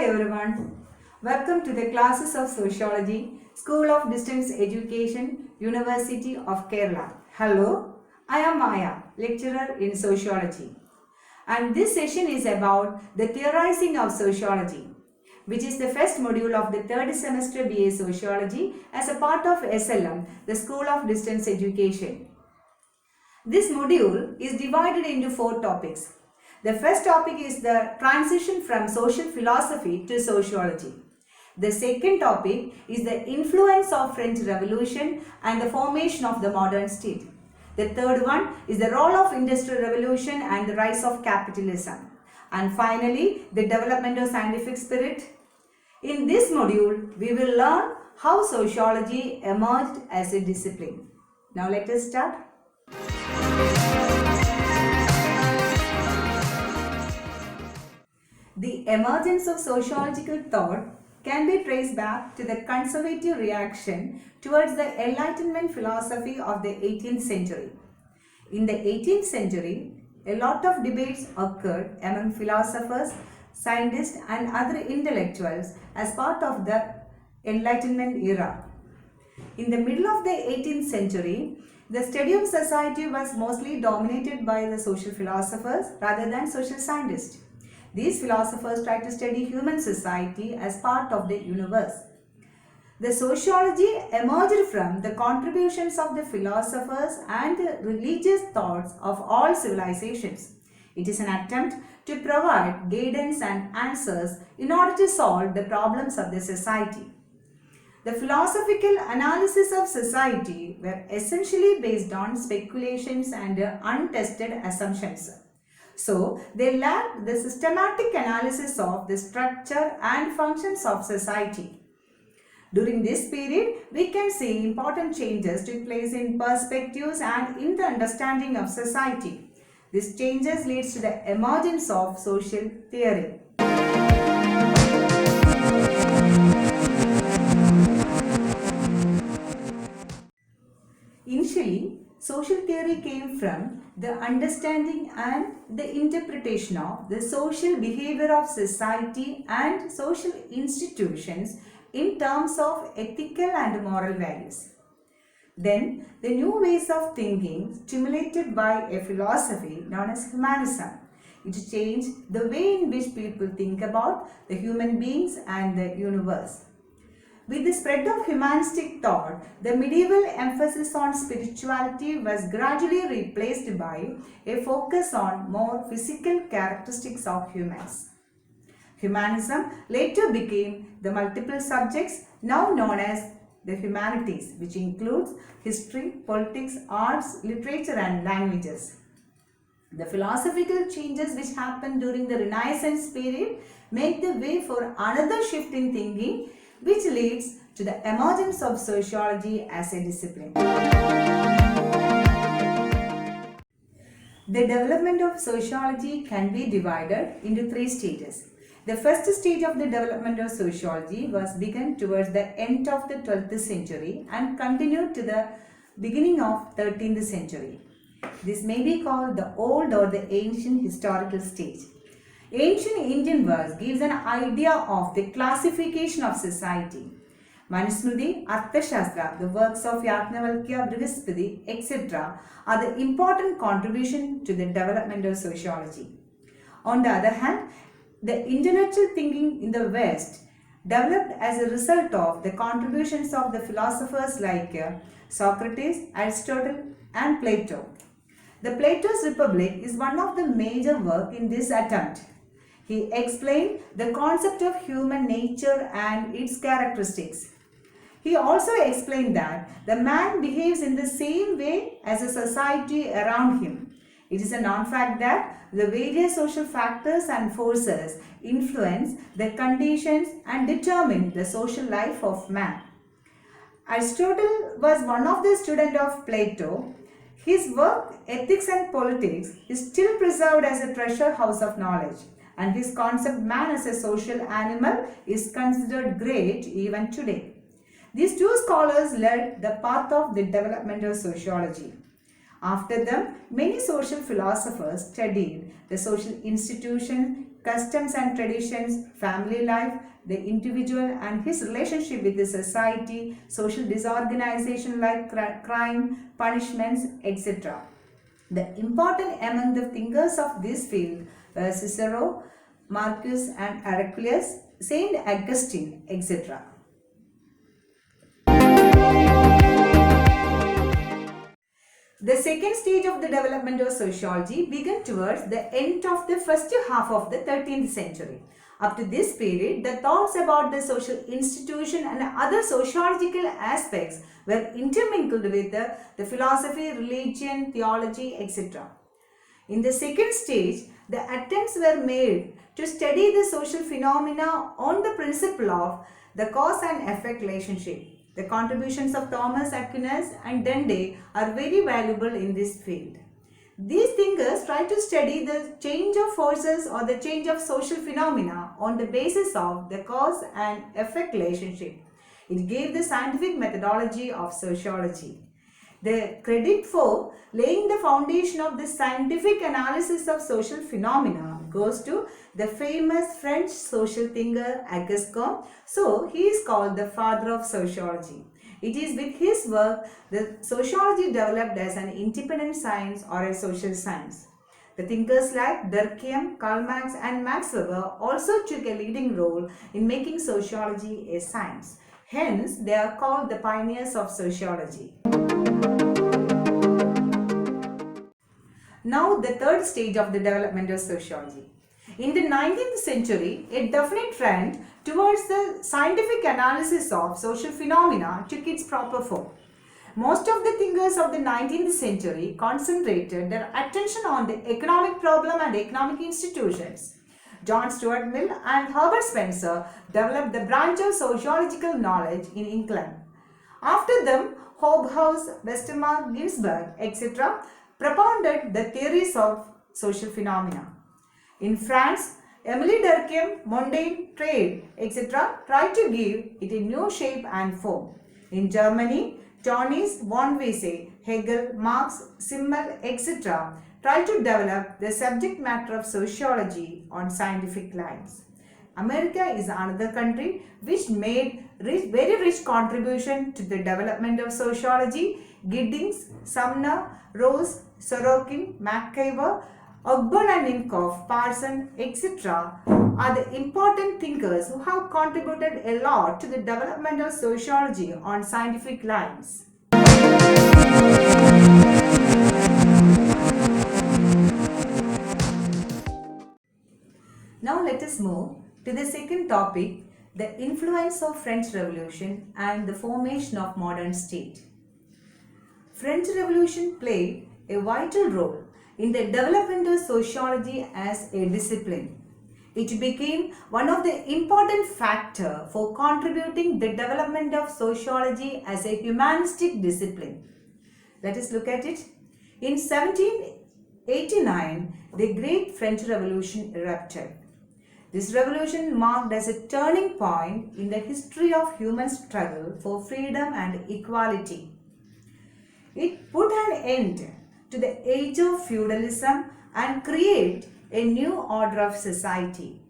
everyone. Welcome to the classes of Sociology, School of Distance Education, University of Kerala. Hello, I am Maya, lecturer in Sociology. And this session is about the theorizing of sociology, which is the first module of the third semester BA Sociology as a part of SLM, the School of Distance Education. This module is divided into 4 topics. The first topic is the transition from social philosophy to sociology. The second topic is the influence of French Revolution and the formation of the modern state. The third one is the role of Industrial Revolution and the rise of capitalism. And finally, the development of scientific spirit. In this module, we will learn how sociology emerged as a discipline. Now let us start. The emergence of sociological thought can be traced back to the conservative reaction towards the Enlightenment philosophy of the 18th century. In the 18th century, a lot of debates occurred among philosophers, scientists and other intellectuals as part of the Enlightenment era. In the middle of the 18th century, the study of society was mostly dominated by the social philosophers rather than social scientists. These philosophers tried to study human society as part of the universe. The sociology emerged from the contributions of the philosophers and the religious thoughts of all civilizations. It is an attempt to provide guidance and answers in order to solve the problems of the society. The philosophical analysis of society were essentially based on speculations and untested assumptions. So, they lacked the systematic analysis of the structure and functions of society. During this period, we can see important changes took place in perspectives and in the understanding of society. These changes leads to the emergence of social theory. Initially, social theory came from the understanding and the interpretation of the social behavior of society and social institutions in terms of ethical and moral values. Then, the new ways of thinking stimulated by a philosophy known as humanism. It changed the way in which people think about the human beings and the universe. With the spread of humanistic thought, the medieval emphasis on spirituality was gradually replaced by a focus on more physical characteristics of humans. Humanism later became the multiple subjects now known as the humanities, which includes history, politics, arts, literature and languages. The philosophical changes which happened during the Renaissance period make the way for another shift in thinking, which leads to the emergence of sociology as a discipline. The development of sociology can be divided into 3 stages. The first stage of the development of sociology was begun towards the end of the 12th century and continued to the beginning of 13th century. This may be called the old or the ancient historical stage. Ancient Indian verse gives an idea of the classification of society. Manusmriti, Arthashastra, the works of Yajnavalkya, Brihaspati, etc. are the important contribution to the development of sociology. On the other hand, the intellectual thinking in the West developed as a result of the contributions of the philosophers like Socrates, Aristotle and Plato. The Plato's Republic is one of the major work in this attempt. He explained the concept of human nature and its characteristics. He also explained that the man behaves in the same way as the society around him. It is a non-fact that the various social factors and forces influence the conditions and determine the social life of man. Aristotle was one of the students of Plato. His work, Ethics and Politics, is still preserved as a treasure house of knowledge, and his concept man as a social animal is considered great even today. These 2 scholars led the path of the development of sociology. After them, many social philosophers studied the social institutions, customs and traditions, family life, the individual and his relationship with the society, social disorganization like crime, punishments, etc. The important among the thinkers of this field were Cicero, Marcus and Aurelius, Saint Augustine, etc. The second stage of the development of sociology began towards the end of the first half of the 13th century. Up to this period, the thoughts about the social institution and other sociological aspects were intermingled with the philosophy, religion, theology, etc. In the second stage, the attempts were made to study the social phenomena on the principle of the cause and effect relationship. The contributions of Thomas Aquinas and Dende are very valuable in this field. These thinkers try to study the change of forces or the change of social phenomena on the basis of the cause and effect relationship. It gave the scientific methodology of sociology. The credit for laying the foundation of the scientific analysis of social phenomena goes to the famous French social thinker Auguste Comte. So, he is called the father of sociology. It is with his work that sociology developed as an independent science or a social science. The thinkers like Durkheim, Karl Marx and Max Weber also took a leading role in making sociology a science. Hence, they are called the pioneers of sociology. Now, the third stage of the development of sociology. In the 19th century, a definite trend towards the scientific analysis of social phenomena took its proper form. Most of the thinkers of the 19th century concentrated their attention on the economic problem and economic institutions. John Stuart Mill and Herbert Spencer developed the branch of sociological knowledge in England. After them, Hobhouse, Westermarck, Ginsberg, etc. propounded the theories of social phenomena. In France, Emile Durkheim, Mundane, Trade, etc. tried to give it a new shape and form. In Germany, Tönnies, von Wese, Hegel, Marx, Simmel, etc. tried to develop the subject matter of sociology on scientific lines. America is another country which made very rich contribution to the development of sociology. Giddings, Sumner, Rose, Sorokin, McIver, Ogburn and Inkoff, Parson, etc. are the important thinkers who have contributed a lot to the development of sociology on scientific lines. Now let us move to the second topic, the influence of French Revolution and the formation of modern state. French Revolution played a vital role in the development of sociology as a discipline. It became one of the important factors for contributing the development of sociology as a humanistic discipline. Let us look at it. In 1789, the Great French Revolution erupted. This revolution marked as a turning point in the history of human struggle for freedom and equality. It put an end to the age of feudalism and created a new order of society.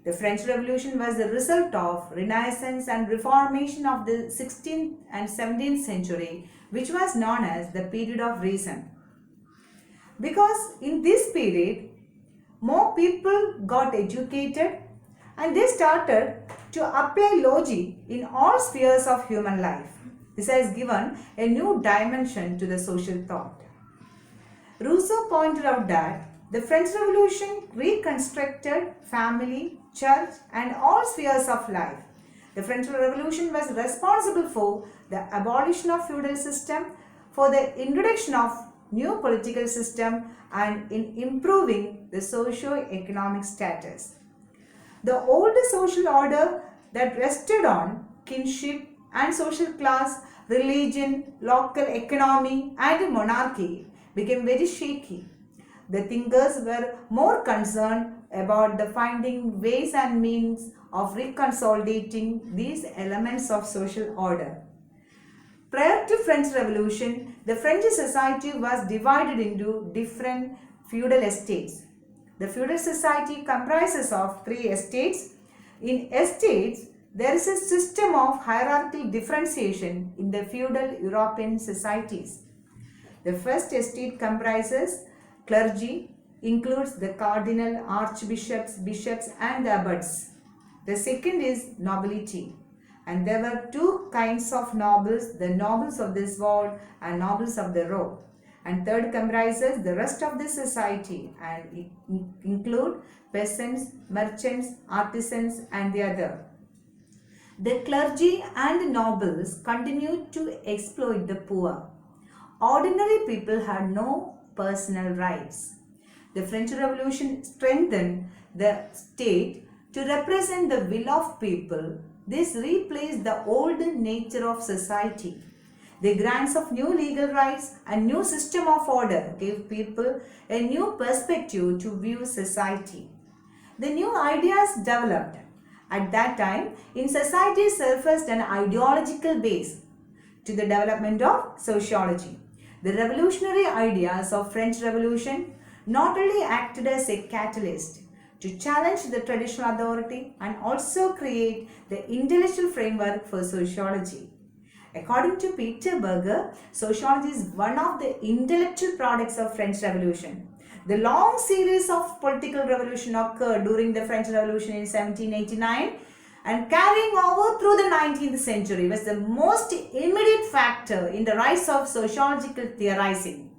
The French Revolution was the result of Renaissance and Reformation of the 16th and 17th century, which was known as the period of reason. Because in this period, more people got educated and they started to apply logic in all spheres of human life. This has given a new dimension to the social thought. Rousseau pointed out that the French Revolution reconstructed family, church and all spheres of life. The French Revolution was responsible for the abolition of feudal system, for the introduction of new political system and in improving the socio-economic status. The old social order that rested on kinship and social class, religion, local economy and monarchy became very shaky. The thinkers were more concerned about the finding ways and means of reconsolidating these elements of social order. Prior to French Revolution, the French society was divided into different feudal estates. The feudal society comprises of three estates. In estates, there is a system of hierarchical differentiation in the feudal European societies. The first estate comprises clergy, includes the cardinal, archbishops, bishops and the abbots. The second is nobility. And there were two kinds of nobles, the nobles of the sword and nobles of the robe. And third comprises the rest of the society and it include peasants, merchants, artisans and the other. The clergy and nobles continued to exploit the poor. Ordinary people had no personal rights. The French Revolution strengthened the state to represent the will of people. This replaced the old nature of society. The grants of new legal rights and new system of order gave people a new perspective to view society. The new ideas developed. At that time, in society surfaced an ideological base to the development of sociology. The revolutionary ideas of French Revolution not only acted as a catalyst to challenge the traditional authority and also create the intellectual framework for sociology. According to Peter Berger, sociology is one of the intellectual products of French Revolution. The long series of political revolution occurred during the French Revolution in 1789 and carrying over through the 19th century was the most immediate factor in the rise of sociological theorizing.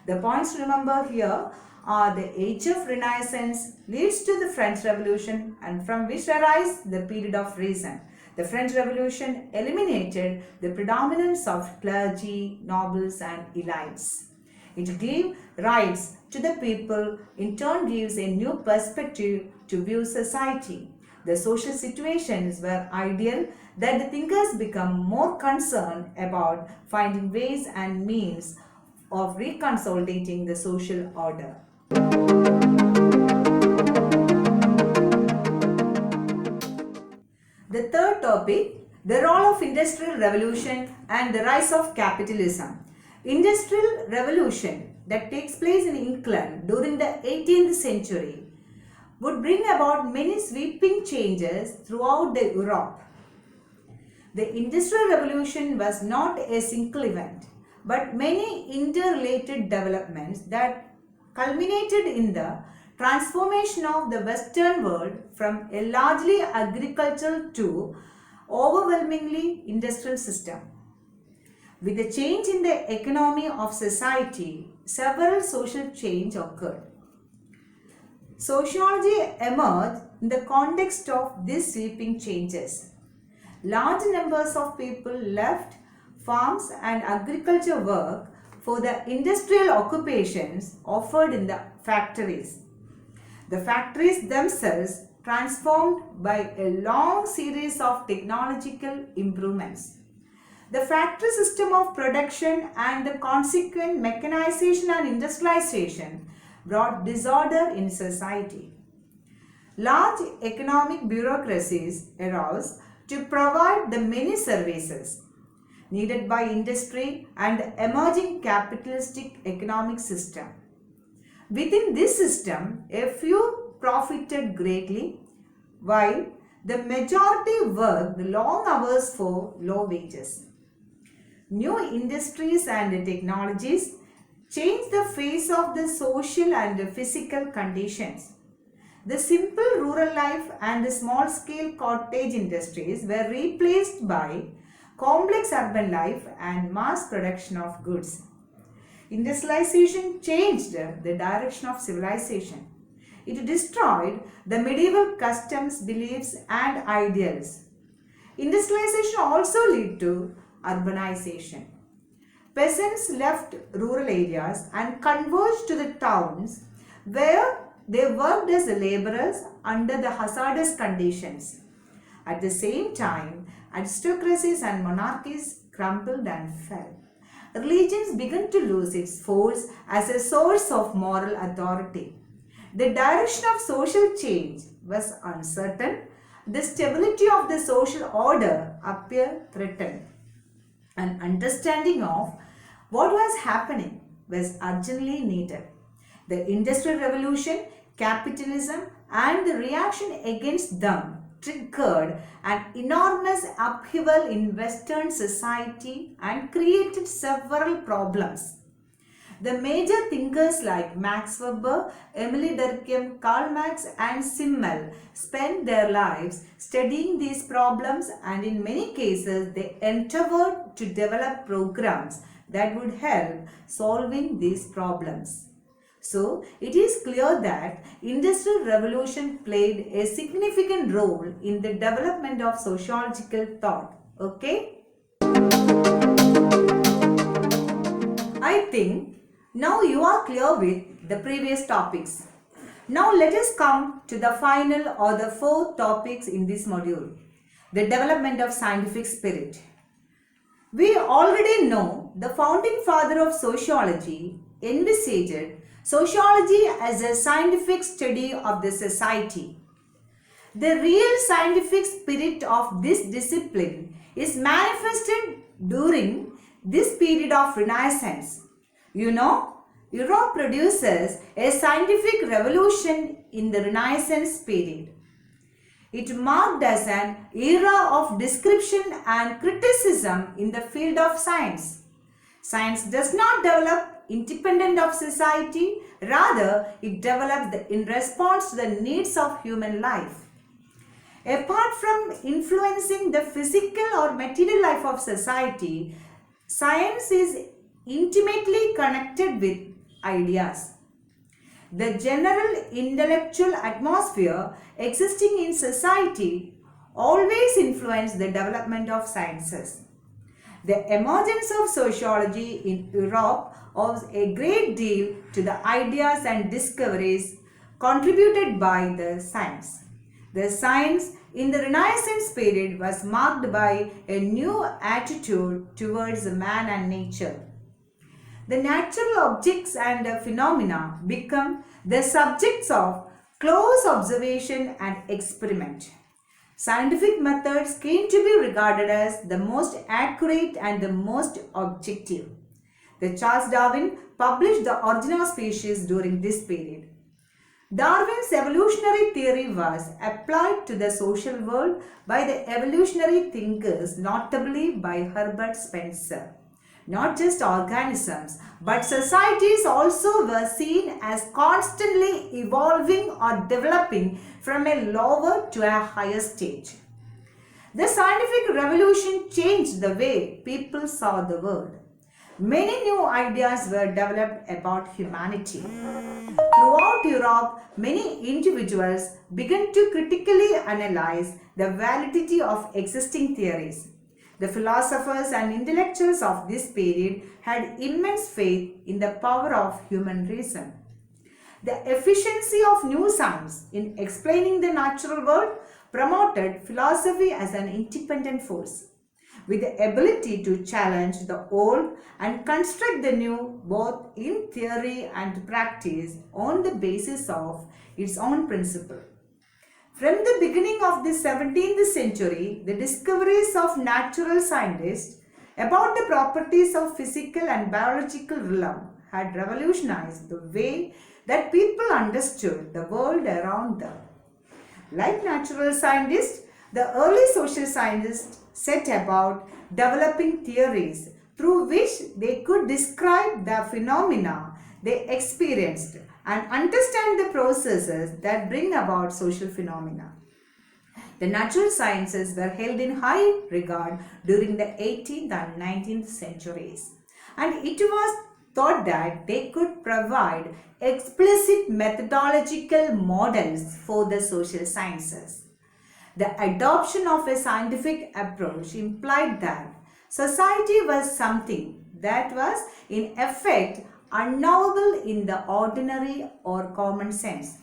The points to remember here are the age of Renaissance leads to the French Revolution and from which arise the period of reason. The French Revolution eliminated the predominance of clergy, nobles and elites. It gave rights to the people, in turn gives a new perspective to view society. The social situations were ideal that the thinkers become more concerned about finding ways and means of reconsolidating the social order. The third topic, the role of Industrial Revolution and the rise of capitalism. Industrial Revolution that takes place in England during the 18th century would bring about many sweeping changes throughout the Europe. The Industrial Revolution was not a single event, but many interrelated developments that culminated in the transformation of the Western world from a largely agricultural to overwhelmingly industrial system. With the change in the economy of society, several social change occurred. Sociology emerged in the context of these sweeping changes. Large numbers of people left farms and agriculture work for the industrial occupations offered in the factories. The factories themselves transformed by a long series of technological improvements. The factory system of production and the consequent mechanization and industrialization brought disorder in society. Large economic bureaucracies arose to provide the many services needed by industry and the emerging capitalistic economic system. Within this system, a few profited greatly, while the majority worked long hours for low wages. New industries and technologies changed the face of the social and physical conditions. The simple rural life and the small-scale cottage industries were replaced by complex urban life and mass production of goods. Industrialization changed the direction of civilization. It destroyed the medieval customs, beliefs and ideals. Industrialization also led to urbanization. Peasants left rural areas and converged to the towns where they worked as laborers under the hazardous conditions. At the same time, aristocracies and monarchies crumbled and fell. Religions began to lose its force as a source of moral authority. The direction of social change was uncertain. The stability of the social order appeared threatened. An understanding of what was happening was urgently needed. The Industrial Revolution capitalism, and the reaction against them triggered an enormous upheaval in Western society and created several problems. The major thinkers like Max Weber, Emily Durkheim, Karl Marx, and Simmel spent their lives studying these problems, and in many cases they endeavored to develop programs that would help solving these problems. So, it is clear that Industrial Revolution played a significant role in the development of sociological thought. Okay? I think now you are clear with the previous topics. Now let us come to the final or the fourth topics in this module, the development of scientific spirit. We already know the founding father of sociology envisaged sociology as a scientific study of the society. The real scientific spirit of this discipline is manifested during this period of Renaissance. You know, Europe produces a scientific revolution in the Renaissance period. It marked as an era of description and criticism in the field of science. Science does not develop independent of society, rather it develops in response to the needs of human life. Apart from influencing the physical or material life of society, science is intimately connected with ideas. The general intellectual atmosphere existing in society always influences the development of sciences. The emergence of sociology in Europe owes a great deal to the ideas and discoveries contributed by the science. The science in the Renaissance period was marked by a new attitude towards man and nature. The natural objects and phenomena become the subjects of close observation and experiment. Scientific methods came to be regarded as the most accurate and the most objective. The Charles Darwin published The Origin of Species during this period. Darwin's evolutionary theory was applied to the social world by the evolutionary thinkers, notably by Herbert Spencer. Not just organisms, but societies also were seen as constantly evolving or developing from a lower to a higher stage. The scientific revolution changed the way people saw the world. Many new ideas were developed about humanity. Throughout Europe, many individuals began to critically analyze the validity of existing theories. The philosophers and intellectuals of this period had immense faith in the power of human reason. The efficiency of new science in explaining the natural world promoted philosophy as an independent force, with the ability to challenge the old and construct the new both in theory and practice on the basis of its own principle. From the beginning of the 17th century, the discoveries of natural scientists about the properties of physical and biological realm had revolutionized the way that people understood the world around them. Like natural scientists, the early social scientists set about developing theories through which they could describe the phenomena they experienced and understand the processes that bring about social phenomena. The natural sciences were held in high regard during the 18th and 19th centuries, and it was thought that they could provide explicit methodological models for the social sciences. The adoption of a scientific approach implied that society was something that was in effect unknowable in the ordinary or common sense.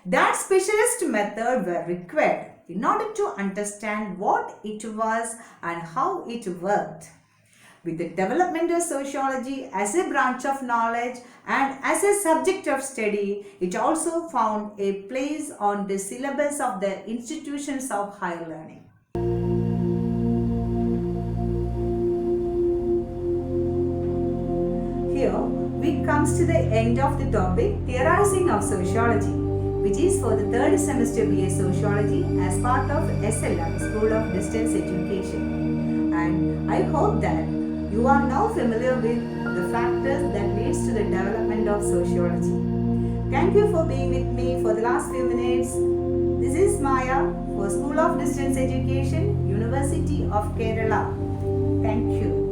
That specialist method were required in order to understand what it was and how it worked. With the development of sociology as a branch of knowledge and as a subject of study, it also found a place on the syllabus of the institutions of higher learning. Here we comes to the end of the topic, theorizing of sociology. which is for the third semester BA Sociology as part of SLM, School of Distance Education. And I hope that you are now familiar with the factors that leads to the development of sociology. Thank you for being with me for the last few minutes. This is Maya for School of Distance Education, University of Kerala. Thank you.